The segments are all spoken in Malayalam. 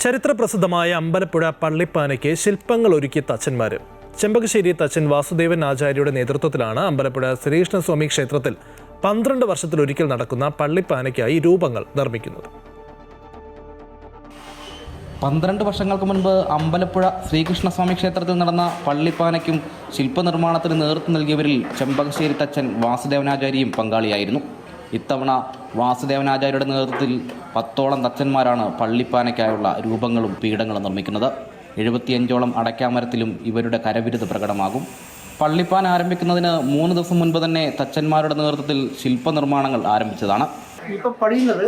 ചരിത്രപ്രസിദ്ധമായ അമ്പലപ്പുഴ പള്ളിപ്പാനയ്ക്ക് ശില്പങ്ങൾ ഒരുക്കിയ തച്ചന്മാർ. ചെമ്പകശ്ശേരി തച്ചൻ വാസുദേവൻ ആചാര്യയുടെ നേതൃത്വത്തിലാണ് അമ്പലപ്പുഴ ശ്രീകൃഷ്ണസ്വാമി ക്ഷേത്രത്തിൽ 12 വർഷത്തിലൊരിക്കൽ നടക്കുന്ന പള്ളിപ്പാനയ്ക്കായി രൂപങ്ങൾ നിർമ്മിക്കുന്നത്. 12 വർഷങ്ങൾക്ക് മുൻപ് അമ്പലപ്പുഴ ശ്രീകൃഷ്ണസ്വാമി ക്ഷേത്രത്തിൽ നടന്ന പള്ളിപ്പാനയ്ക്കും ശില്പനിർമ്മാണത്തിന് നേതൃത്വം നൽകിയവരിൽ ചെമ്പകശ്ശേരി തച്ചൻ വാസുദേവനാചാര്യയും പങ്കാളിയായിരുന്നു. ഇത്തവണ വാസുദേവനാചാര്യയുടെ നേതൃത്വത്തിൽ 10ഓളം തച്ചന്മാരാണ് പള്ളിപ്പാനയ്ക്കായുള്ള രൂപങ്ങളും പീഠങ്ങളും നിർമ്മിക്കുന്നത്. 75ഓളം അടയ്ക്കാമരത്തിലും ഇവരുടെ കരവിരുത് പ്രകടമാകും. പള്ളിപ്പാന ആരംഭിക്കുന്നതിന് 3 ദിവസം മുൻപ് തന്നെ തച്ചന്മാരുടെ നേതൃത്വത്തിൽ ശില്പനിർമ്മാണങ്ങൾ ആരംഭിച്ചതാണ്. ഇപ്പം പണിയുന്നത്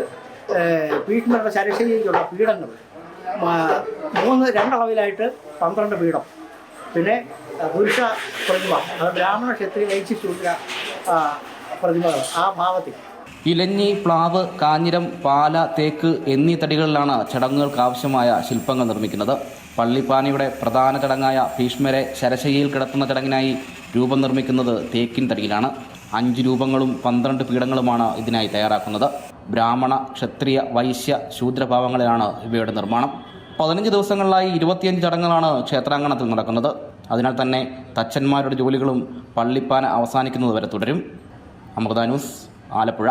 ഭീഷ്മരുടെ ശരശയിലുള്ള പീഠങ്ങൾ 2 അളവിലായിട്ട് 12 പീഠം, പിന്നെ പുരുഷ പ്രതിമ, അത് ബ്രാഹ്മണ ക്ഷത്രിയ വൈശ്യ ശൂദ്ര പ്രതിമകൾ ആ ഭാവത്തിൽ. ഇലഞ്ഞി, പ്ലാവ്, കാഞ്ഞിരം, പാല, തേക്ക് എന്നീ തടികളിലാണ് ചടങ്ങുകൾക്ക് ആവശ്യമായ ശില്പങ്ങൾ നിർമ്മിക്കുന്നത്. പള്ളിപ്പാനയുടെ പ്രധാന ചടങ്ങായ ഭീഷ്മരെ ശരശയ്യയിൽ കിടത്തുന്ന ചടങ്ങിനായി രൂപം നിർമ്മിക്കുന്നത് തേക്കിൻ തടിയിലാണ്. 5 രൂപങ്ങളും 12 പീഠങ്ങളുമാണ് ഇതിനായി തയ്യാറാക്കുന്നത്. ബ്രാഹ്മണ, ക്ഷത്രിയ, വൈശ്യ, ശൂദ്രഭാവങ്ങളിലാണ് ഇവയുടെ നിർമ്മാണം. 15 ദിവസങ്ങളിലായി 25 ചടങ്ങുകളാണ് ക്ഷേത്രാങ്കണത്തിൽ നടക്കുന്നത്. അതിനാൽ തന്നെ തച്ചന്മാരുടെ ജോലികളും പള്ളിപ്പാന അവസാനിക്കുന്നത് വരെ തുടരും. അമൃത ന്യൂസ്, ആലപ്പുഴ.